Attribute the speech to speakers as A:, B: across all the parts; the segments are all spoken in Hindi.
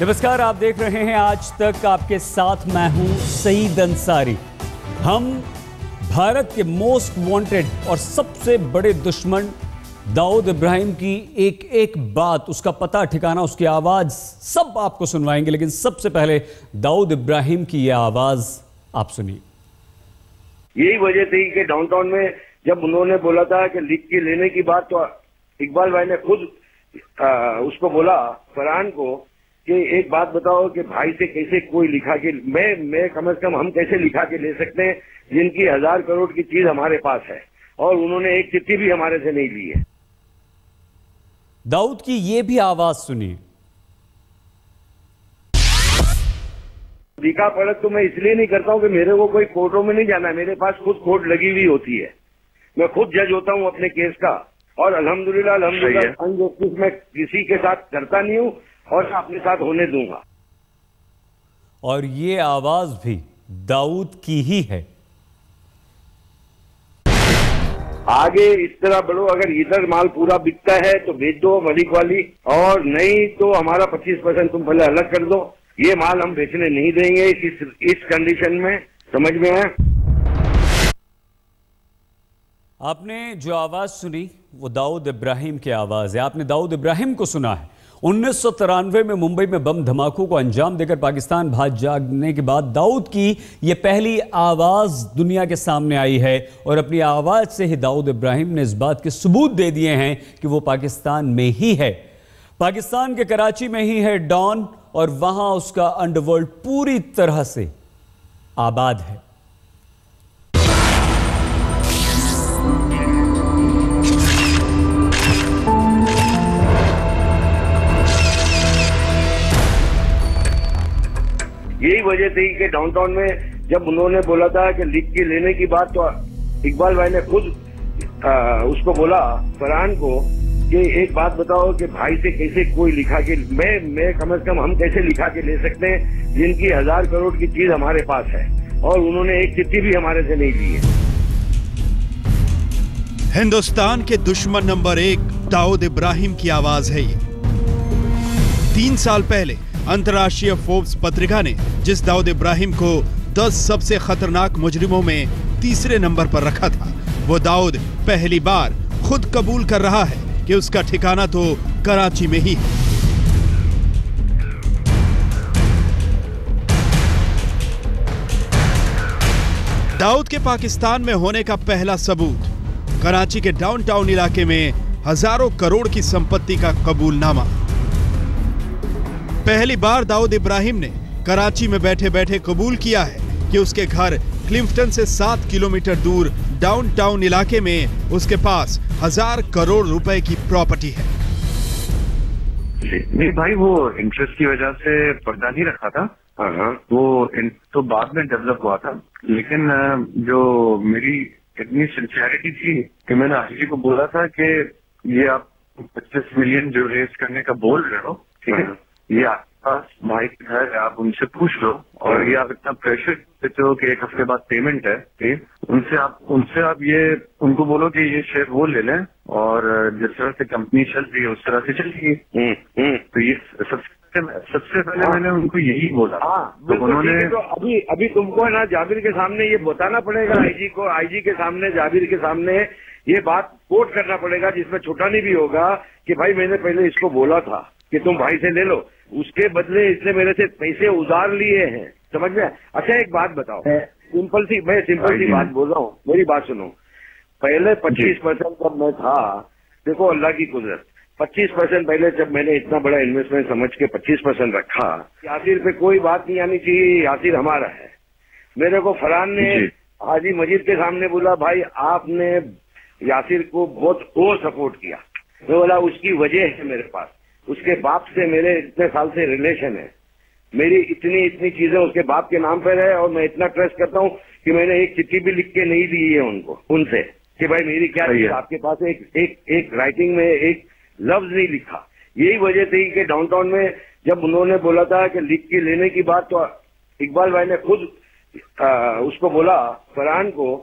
A: नमस्कार, आप देख रहे हैं आज तक। आपके साथ मैं हूं सईद अंसारी। हम भारत के मोस्ट वांटेड और सबसे बड़े दुश्मन दाऊद इब्राहिम की एक एक बात, उसका पता ठिकाना, उसकी आवाज सब आपको सुनवाएंगे। लेकिन सबसे पहले दाऊद इब्राहिम की यह आवाज आप सुनिए।
B: यही वजह थी कि डाउनटाउन में जब उन्होंने बोला था कि लिख के लेने की बात, तो इकबाल भाई ने खुद उसको बोला, फरहान को, कि एक बात बताओ कि भाई से कैसे कोई लिखा के, मैं कम से कम हम कैसे लिखा के ले सकते हैं जिनकी 1000 करोड़ की चीज हमारे पास है, और उन्होंने एक चिट्ठी भी हमारे से नहीं ली है।
A: दाऊद की ये भी आवाज सुनिए।
B: लिखा पढ़त तो मैं इसलिए नहीं करता हूं कि मेरे को कोई कोर्टों में नहीं जाना है। मेरे पास खुद कोर्ट लगी हुई होती है, मैं खुद जज होता हूं अपने केस का, और अल्हम्दुलिल्लाह अनजस्टिस मैं किसी के साथ करता नहीं हूं और अपने साथ होने दूंगा।
A: और ये आवाज भी दाऊद की ही है।
B: आगे इस तरह बढ़ो, अगर इधर माल पूरा बिकता है तो बेच दो मलिक वाली, और नहीं तो हमारा 25% तुम पहले अलग कर दो। ये माल हम बेचने नहीं देंगे इस कंडीशन में, समझ में है?
A: आपने जो आवाज सुनी वो दाऊद इब्राहिम की आवाज है। आपने दाऊद इब्राहिम को सुना है। 1993 में मुंबई में बम धमाकों को अंजाम देकर पाकिस्तान भाग जाने के बाद दाऊद की ये पहली आवाज दुनिया के सामने आई है, और अपनी आवाज से ही दाऊद इब्राहिम ने इस बात के सबूत दे दिए हैं कि वो पाकिस्तान में ही है, पाकिस्तान के कराची में ही है डॉन, और वहां उसका अंडरवर्ल्ड पूरी तरह से आबाद है।
B: यही वजह थी कि डाउनटाउन में जब उन्होंने बोला था कि लिख के लेने की बात, तो इकबाल भाई ने खुद उसको बोला, फरहान को, कि एक बात बताओ कि भाई से कैसे कोई लिखा के, मैं कम से कम हम कैसे लिखा के ले सकते हैं जिनकी 1000 करोड़ की चीज हमारे पास है, और उन्होंने एक चिट्ठी भी हमारे से नहीं ली है।
C: हिंदुस्तान के दुश्मन नंबर 1 दाऊद इब्राहिम की आवाज है ये। 3 साल पहले अंतर्राष्ट्रीय फोर्ब्स पत्रिका ने जिस दाऊद इब्राहिम को 10 सबसे खतरनाक मुजरिमों में तीसरे नंबर पर रखा था, वो दाऊद पहली बार खुद कबूल कर रहा है कि उसका ठिकाना तो कराची में ही है। दाऊद के पाकिस्तान में होने का पहला सबूत, कराची के डाउनटाउन इलाके में हजारों करोड़ की संपत्ति का कबूलनामा। पहली बार दाऊद इब्राहिम ने कराची में बैठे बैठे कबूल किया है कि उसके घर क्लिफ्टन से 7 किलोमीटर दूर डाउनटाउन इलाके में उसके पास 1000 करोड़ रुपए की प्रॉपर्टी है।
D: नहीं भाई, वो इंटरेस्ट की वजह से पर्दा नहीं रखा था। वो तो बाद में डेवलप हुआ था, लेकिन जो मेरी इतनी सिंसियरिटी थी कि मैंने आईजी को बोला था कि ये आप 25 मिलियन जो रेस करने का बोल रहे हो, ठीक है, ये आपके पास भाई है, आप उनसे पूछ लो, और ये आप इतना प्रेशर देते हो कि 1 हफ्ते बाद पेमेंट है, ठीक, उनसे आप ये उनको बोलो कि ये शेयर वो ले लें, और जिस तरह से कंपनी चल रही है उस तरह से चलेगी। तो ये सबसे पहले मैंने उनको यही बोला। तो उन्होंने
B: तो अभी तुमको है ना जाबिर के सामने ये बताना पड़ेगा, आईजी को, आईजी के सामने, जाबिर के सामने ये बात कोट करना पड़ेगा, जिसमें छुटानी भी होगा कि भाई मैंने पहले इसको बोला था कि तुम भाई से ले लो, उसके बदले इसने मेरे से पैसे उधार लिए हैं, समझ में? अच्छा एक बात बताओ, सिंपल सी बात बोल रहा हूँ, मेरी बात सुनो। पहले 25% जब मैं था, देखो अल्लाह की कुदरत, 25% पहले जब मैंने इतना बड़ा इन्वेस्टमेंट समझ के 25% रखा, यासिर पे कोई बात नहीं आनी चाहिए, यासिर हमारा है। मेरे को फरहान ने हाजी मजीद के सामने बोला, भाई आपने यासिर को बहुत ओवर सपोर्ट किया। मैं बोला उसकी वजह है मेरे पास, उसके बाप से मेरे इतने साल से रिलेशन है, मेरी इतनी चीजें उसके बाप के नाम पर है, और मैं इतना ट्रस्ट करता हूँ कि मैंने एक चिट्ठी भी लिख के नहीं दी है उनसे कि भाई मेरी क्या चीज आपके पास, एक राइटिंग में एक लफ्ज नहीं लिखा। यही वजह थी कि डाउनटाउन में जब उन्होंने बोला था कि लिख के लेने की बात, तो इकबाल भाई ने खुद उसको बोला, फरहान को,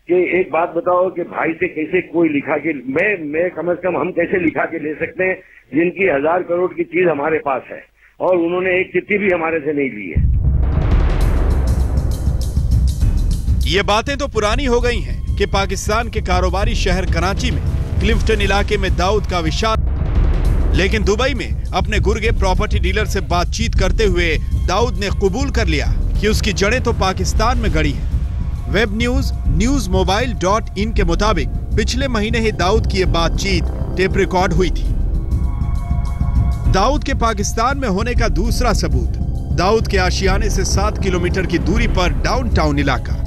B: कि एक बात बताओ कि भाई से कैसे कोई लिखा के, मैं कम से कम हम कैसे लिखा के ले सकते हैं जिनकी 1000 करोड़ की चीज हमारे पास है, और उन्होंने एक चिट्ठी भी हमारे से नहीं ली है।
C: ये बातें तो पुरानी हो गई हैं कि पाकिस्तान के कारोबारी शहर कराची में क्लिफ्टन इलाके में दाऊद का विशाल, लेकिन दुबई में अपने गुर्गे प्रॉपर्टी डीलर से बातचीत करते हुए दाऊद ने कबूल कर लिया कि उसकी जड़ें तो पाकिस्तान में गड़ी हैं। वेब न्यूज newsmobile.in के मुताबिक पिछले महीने ही दाऊद की ये बातचीत टेप रिकॉर्ड हुई थी। दाऊद के पाकिस्तान में होने का दूसरा सबूत, दाऊद के आशियाने से 7 किलोमीटर की दूरी पर डाउनटाउन इलाका।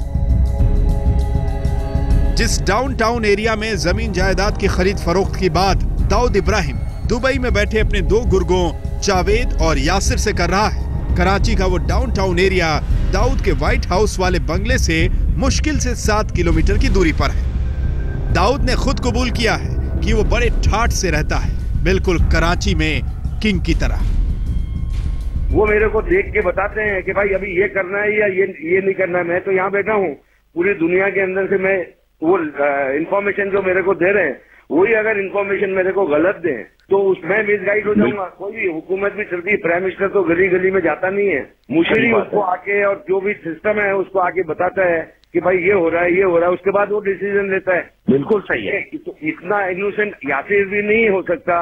C: जिस डाउनटाउन एरिया में जमीन जायदाद की खरीद फरोख्त के बाद दाऊद इब्राहिम दुबई में बैठे अपने 2 गुर्गों जावेद और यासिर से कर रहा है, कराची का वो डाउनटाउन एरिया दाऊद के व्हाइट हाउस वाले बंगले से मुश्किल से 7 किलोमीटर की दूरी पर है। दाऊद ने खुद कबूल किया है कि वो बड़े ठाठ से रहता है, बिल्कुल कराची में किंग की तरह।
B: वो मेरे को देख के बताते हैं कि भाई अभी ये करना है या ये नहीं करना है। मैं तो यहाँ बैठा हूँ, पूरी दुनिया के अंदर से मैं वो इंफॉर्मेशन जो मेरे को दे रहे हैं, वही अगर इंफॉर्मेशन मेरे को गलत दें तो उसमें मिसगाइड हो जाऊंगा। कोई भी हुकूमत भी चलती है, प्राइम मिनिस्टर तो गली गली में जाता नहीं है, मुशीरी उसको आके और जो भी सिस्टम है उसको आके बताता है कि भाई ये हो रहा है, ये हो रहा है, उसके बाद वो डिसीजन लेता है।
D: बिल्कुल सही है।
B: तो इतना इनोसेंट यासिर भी नहीं हो सकता।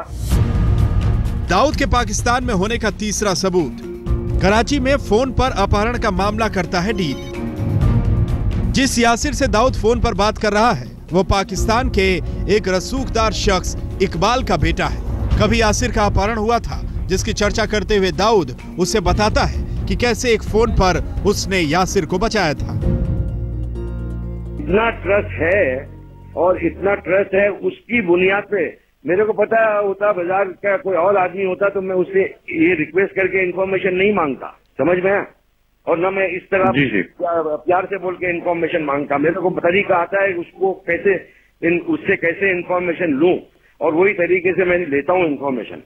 C: दाऊद के पाकिस्तान में होने का तीसरा सबूत, कराची में फोन पर अपहरण का मामला करता है डील। जिस यासिर से दाऊद फोन पर बात कर रहा है वो पाकिस्तान के एक रसूखदार शख्स इकबाल का बेटा है। कभी यासिर का अपहरण हुआ था, जिसकी चर्चा करते हुए दाऊद उसे बताता है कि कैसे एक फोन पर उसने यासिर को बचाया था।
B: इतना ट्रस्ट है और इतना ट्रस्ट है, उसकी बुनियाद पे मेरे को पता होता बाजार का कोई और आदमी होता तो मैं उससे ये रिक्वेस्ट करके इन्फॉर्मेशन नहीं मांगता, समझ में आया? और ना मैं इस तरह प्यार से बोल के इन्फॉर्मेशन मांगता। मेरे को तरीका आता है उसको कैसे उससे कैसे इन्फॉर्मेशन लूं, और वही तरीके से मैं लेता हूं इन्फॉर्मेशन।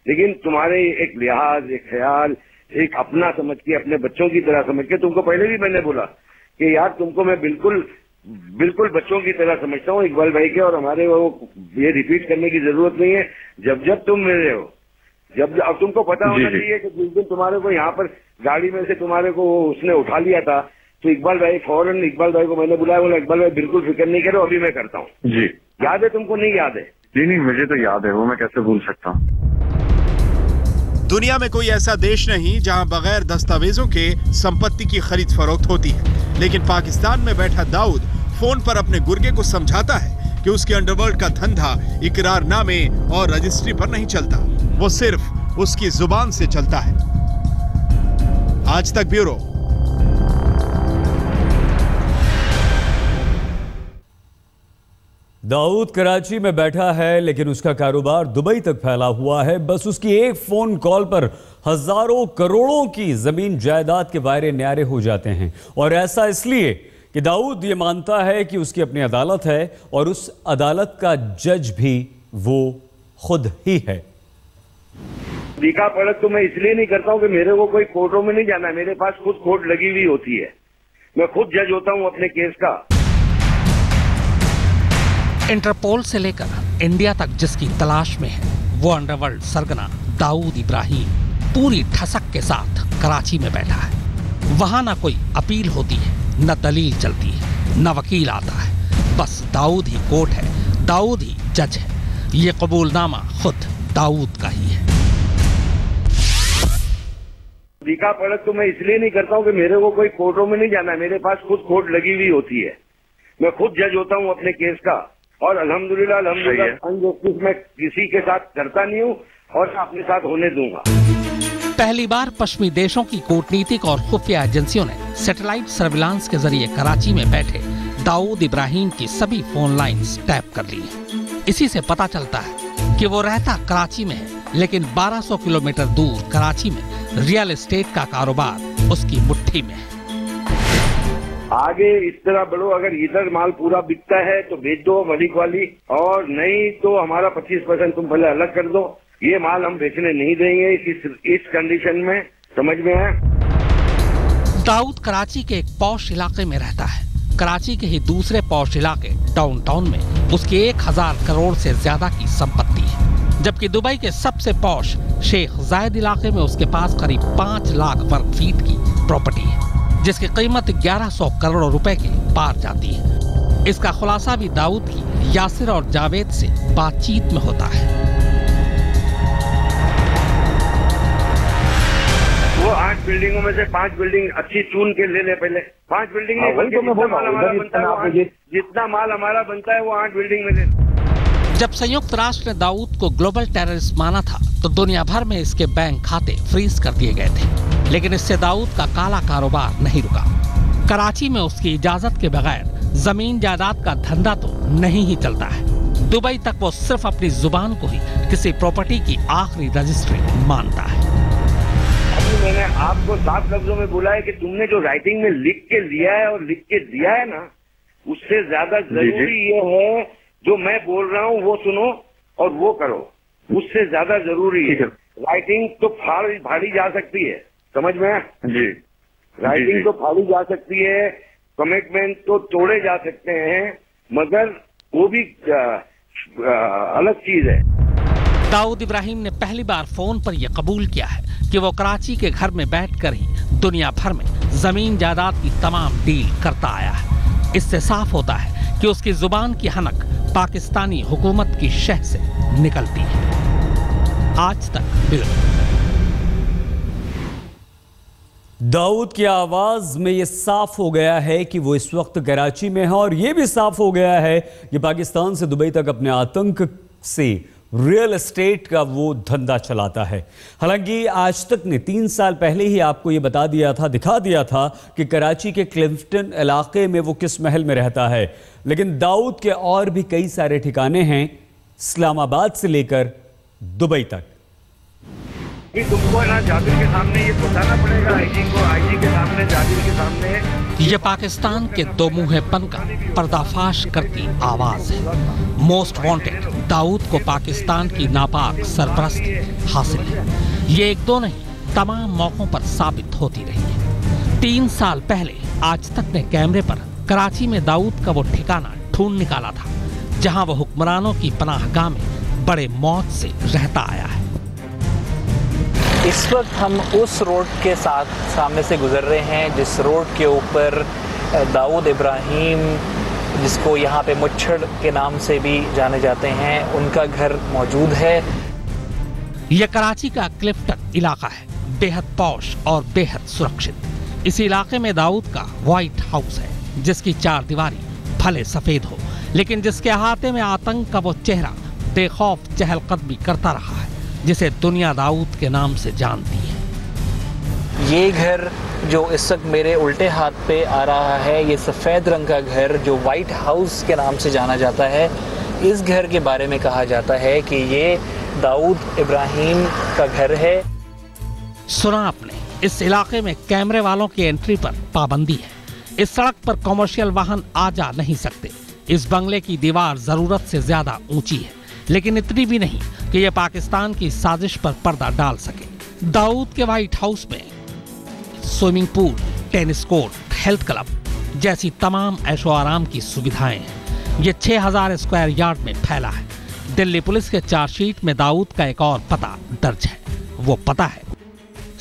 B: लेकिन तुम्हारे एक लिहाज, एक ख्याल, एक अपना समझ के, अपने बच्चों की तरह समझ के, तुमको पहले भी मैंने बोला कि यार तुमको मैं बिल्कुल बच्चों की तरह समझता हूँ इकबाल भाई के, और हमारे वो ये रिपीट करने की जरूरत नहीं है। जब तुम मिले हो, जब अब तुमको पता होना चाहिए कि जिस दिन तुम्हारे को यहाँ पर गाड़ी में से तुम्हारे को उसने उठा लिया था तो इकबाल भाई फौरन इकबाल भाई को मैंने बुलाया, बोला इकबाल भाई बिल्कुल फिक्र नहीं करो, अभी मैं करता हूँ।
D: जी
B: याद है तुमको? नहीं याद है?
D: नहीं, मुझे तो याद है, वो मैं कैसे भूल सकता हूँ।
C: दुनिया में कोई ऐसा देश नहीं जहां बगैर दस्तावेजों के संपत्ति की खरीद फरोख्त होती है, लेकिन पाकिस्तान में बैठा दाऊद फोन पर अपने गुर्गे को समझाता है कि उसके अंडरवर्ल्ड का धंधा इकरारनामे और रजिस्ट्री पर नहीं चलता, वो सिर्फ उसकी जुबान से चलता है। आज तक ब्यूरो।
A: दाऊद कराची में बैठा है, लेकिन उसका कारोबार दुबई तक फैला हुआ है। बस उसकी एक फोन कॉल पर हजारों करोड़ों की जमीन जायदाद के वायरे न्यारे हो जाते हैं, और ऐसा इसलिए कि दाऊद ये मानता है कि उसकी अपनी अदालत है और उस अदालत का जज भी वो खुद ही है।
B: लिखा पढ़त तो मैं इसलिए नहीं करता हूँ कि मेरे को कोई कोर्टों में नहीं जाना है, मेरे पास खुद कोर्ट लगी हुई होती है, मैं खुद जज होता हूँ अपने केस का।
E: इंटरपोल से लेकर इंडिया तक जिसकी तलाश में है वो अंडरवर्ल्ड सरगना दाऊद इब्राहिम पूरी ठसक के साथ कराची में बैठा है। वहां ना कोई अपील होती है, न दलील चलती है, न वकील आता है, बस दाऊद ही कोर्ट है, दाऊद ही जज है। ये कबूलनामा खुद दाऊद का ही है।
B: लिखा पढ़त तो मैं इसलिए नहीं करता हूँ कि मेरे को कोई कोर्टों में नहीं जाना है, मेरे पास खुद कोर्ट लगी हुई होती है, मैं खुद जज होता हूँ अपने केस का। और अल्हम्दुलिल्लाह अनजस्टिस मैं किसी के साथ करता नहीं हूँ और अपने साथ होने दूंगा।
E: पहली बार पश्चिमी देशों की कूटनीतिक और खुफिया एजेंसियों ने सैटेलाइट सर्विलांस के जरिए कराची में बैठे दाऊद इब्राहिम की सभी फोन लाइंस टैप कर ली हैं। इसी से पता चलता है कि वो रहता कराची में है, लेकिन 1200 किलोमीटर दूर कराची में रियल एस्टेट का कारोबार उसकी मुट्ठी में है।
B: आगे इस तरह बढ़ो, अगर इधर माल पूरा बिकता है तो बेच दो मलिक वाली, और नहीं तो हमारा 25% तुम पहले अलग कर दो। ये माल हम बेचने नहीं देंगे इस कंडीशन में, समझ में है?
E: दाऊद कराची के एक पॉश इलाके में रहता है। कराची के ही दूसरे पॉश इलाके डाउनटाउन में उसकी 1000 करोड़ से ज्यादा की संपत्ति है, जबकि दुबई के सबसे पॉश शेख जायद इलाके में उसके पास करीब 5 लाख वर्ग फीट की प्रॉपर्टी है, जिसकी कीमत 1100 करोड़ रुपए के पार जाती है। इसका खुलासा भी दाऊद की यासिर और जावेद से बातचीत में होता है।
B: वो 8 बिल्डिंगों में से 5 बिल्डिंग अच्छी चुन के ले ले पहले। 5 बिल्डिंग नहीं, बल्कि जितना माल हमारा बनता है वो 8 बिल्डिंग में ले।
E: जब संयुक्त राष्ट्र ने दाऊद को ग्लोबल टेररिस्ट माना था तो दुनिया भर में इसके बैंक खाते फ्रीज कर दिए गए थे, लेकिन इससे दाऊद का काला कारोबार नहीं रुका। कराची में उसकी इजाजत के बगैर जमीन जायदाद का धंधा तो नहीं ही चलता है। दुबई तक वो सिर्फ अपनी जुबान को ही किसी प्रॉपर्टी की आखिरी रजिस्ट्री मानता है।
B: अभी मैंने आपको 7 लफ्जों में बोला है कि तुमने जो राइटिंग में लिख के लिया है और लिख के दिया है ना, उससे ज्यादा जरूरी ये है जो मैं बोल रहा हूँ वो सुनो और वो करो, उससे ज्यादा जरूरी है। राइटिंग तो फाड़ी जा सकती है, समझ में जी, राइटिंग तो फाड़ी जा सकती है, कमिटमेंट तो तोड़े जा सकते हैं, मगर वो भी अलग चीज है।
E: दाऊद इब्राहिम ने पहली बार फोन पर यह कबूल किया है कि वो कराची के घर में बैठकर ही दुनिया भर में जमीन जायदाद की तमाम डील करता आया है। इससे साफ होता है कि उसकी जुबान की हनक पाकिस्तानी हुकूमत की शह से निकलती है। आज तक ब्यूरो।
A: दाऊद की आवाज में यह साफ हो गया है कि वो इस वक्त कराची में है, और यह भी साफ हो गया है कि पाकिस्तान से दुबई तक अपने आतंक से रियल एस्टेट का वो धंधा चलाता है। हालांकि आज तक ने 3 साल पहले ही आपको ये बता दिया था, दिखा दिया था कि कराची के क्लिफ्टन इलाके में वो किस महल में रहता है, लेकिन दाऊद के और भी कई सारे ठिकाने हैं, इस्लामाबाद से लेकर दुबई तक।
B: तुमको ना जाबिर के सामने ये बताना पड़ेगा, आईजी के सामने, जाबिर के सामने।
E: ये पाकिस्तान के दो मुंहेपन का पर्दाफाश करती आवाज है। मोस्ट वांटेड दाऊद को पाकिस्तान की नापाक सरपरस्ती हासिल है। ये एक दो नहीं, तमाम मौकों पर साबित होती रही है। 3 साल पहले आज तक ने कैमरे पर कराची में दाऊद का वो ठिकाना ढूंढ निकाला था, जहां वो हुक्मरानों की पनाहगाह में बड़े मौत से रहता आया है।
F: इस वक्त हम उस रोड के सामने से गुजर रहे हैं जिस रोड के ऊपर दाऊद इब्राहिम, जिसको यहाँ पे मुच्छड़ के नाम से भी जाने जाते हैं, उनका घर मौजूद है।
E: यह कराची का क्लिफ्टन इलाका है, बेहद पौश और बेहद सुरक्षित। इस इलाके में दाऊद का व्हाइट हाउस है, जिसकी 4 दीवारी भले सफेद हो, लेकिन जिसके अहाते में आतंक का वो चेहरा बेखौफ चहलकदमी करता रहा है, जिसे दुनिया दाऊद के नाम से जानती है।
F: ये घर जो इस वक्त मेरे उल्टे हाथ पे आ रहा है, ये सफ़ेद रंग का घर जो व्हाइट हाउस के नाम से जाना जाता है, इस घर के बारे में कहा जाता है कि ये दाऊद इब्राहिम का घर है।
E: सुना आपने, इस इलाके में कैमरे वालों की एंट्री पर पाबंदी है। इस सड़क पर कमर्शियल वाहन आ जा नहीं सकते। इस बंगले की दीवार जरूरत से ज्यादा ऊंची है, लेकिन इतनी भी नहीं कि यह पाकिस्तान की साजिश पर पर्दा डाल सके। दाऊद के व्हाइट हाउस में swimming pool, tennis court, health club जैसी तमाम ऐशो आराम की सुविधाएं हैं। यह 6000 स्क्वायर यार्ड में फैला है। दिल्ली पुलिस के चार्जशीट में दाऊद का एक और पता दर्ज है। वो पता है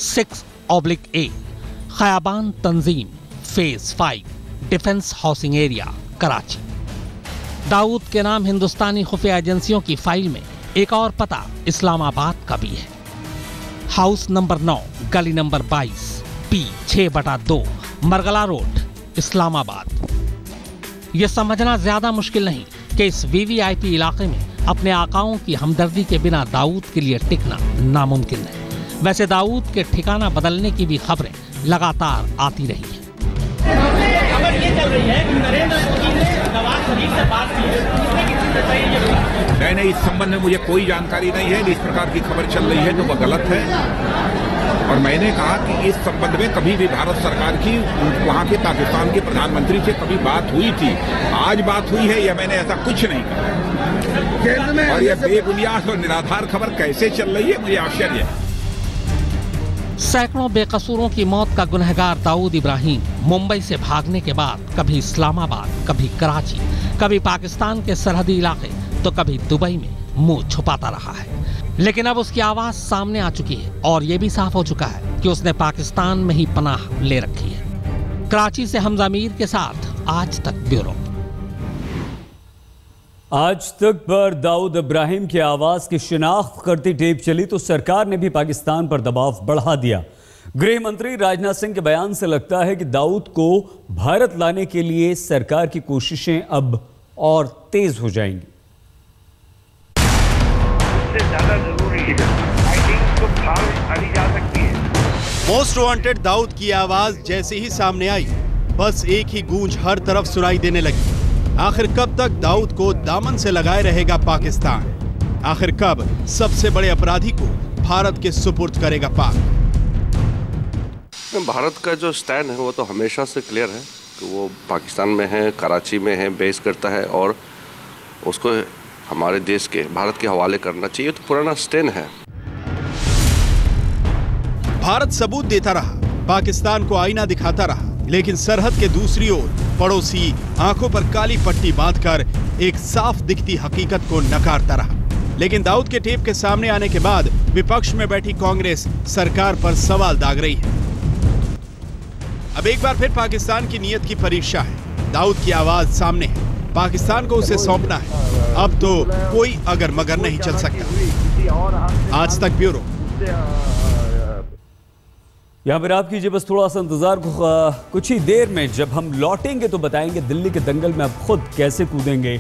E: 6/A Khayaban Tanzeem phase 5 defence housing area Karachi. Dawood के नाम हिंदुस्तानी खुफिया एजेंसियों की फाइल में एक और पता इस्लामाबाद का भी है। हाउस नंबर 9, गली number 22, P6/2, Margalla road, Islamabad. यह समझना ज्यादा मुश्किल नहीं कि इस VVIP इलाके में अपने आकाओं की हमदर्दी के बिना दाऊद के लिए टिकना नामुमकिन है। वैसे दाऊद के ठिकाना बदलने की भी खबरें लगातार आती रही हैं। खबर ये चल रही है कि नरेंद्र मोदी ने नवाज शरीफ से बात की है।
G: नहीं, इस संबंध में मुझे कोई जानकारी नहीं है। इस प्रकार की खबर चल रही है तो वह गलत है, और मैंने कहा कि इस संबंध में कभी भी भारत सरकार की वहाँ के पाकिस्तान के प्रधानमंत्री से कभी बात हुई थी, आज बात हुई है, या मैंने ऐसा कुछ नहीं कहा। और यह बेबुनियाद और निराधार खबर कैसे चल रही है, मुझे आश्चर्य है।
E: सैकड़ों बेकसूरों की मौत का गुनहगार दाऊद इब्राहिम मुंबई से भागने के बाद कभी इस्लामाबाद, कभी कराची, कभी पाकिस्तान के सरहदी इलाके, तो कभी दुबई में मुंह छुपाता रहा है, लेकिन अब उसकी आवाज सामने आ चुकी है और यह भी साफ हो चुका है कि उसने पाकिस्तान में ही पनाह ले रखी है। कराची से हमजा मीर के साथ आज तक ब्यूरो।
A: आज तक पर दाऊद इब्राहिम की आवाज की शिनाख्त करती टेप चली तो सरकार ने भी पाकिस्तान पर दबाव बढ़ा दिया। गृह मंत्री राजनाथ सिंह के बयान से लगता है कि दाऊद को भारत लाने के लिए सरकार की कोशिशें अब और तेज हो जाएंगी।
B: उससे ज्यादा जरूरी है, आई थिंक तो खाली जा सकती है।
C: मोस्ट वांटेड दाऊद की आवाज जैसे ही सामने आई, बस एक ही गूंज हर तरफ सुनाई देने लगी। आखिर कब तक दाऊद को दामन से लगाए रहेगा पाकिस्तान? आखिर कब सबसे बड़े अपराधी को भारत के सुपुर्द करेगा पाक?
H: भारत का जो स्टैंड है वो तो हमेशा से क्लियर है कि वो पाकिस्तान में है, कराची में है, बेस करता है और उसको हमारे देश के, भारत के हवाले करना चाहिए। तो पुराना स्टैंड है।
C: भारत सबूत देता रहा, पाकिस्तान को आईना दिखाता रहा, लेकिन सरहद के दूसरी ओर पड़ोसी आंखों पर काली पट्टी बांधकर एक साफ दिखती हकीकत को नकारता रहा। लेकिन दाऊद के टेप के सामने आने के बाद विपक्ष में बैठी कांग्रेस सरकार पर सवाल दाग रही है। अब एक बार फिर पाकिस्तान की नीयत की परीक्षा है। दाऊद की आवाज सामने है, पाकिस्तान को उसे सौंपना है। अब तो कोई अगर मगर नहीं चल सकता। आज तक ब्यूरो।
A: यहाँ पर आप कीजिए बस थोड़ा सा इंतजार। कुछ ही देर में जब हम लौटेंगे तो बताएंगे दिल्ली के दंगल में अब खुद कैसे कूदेंगे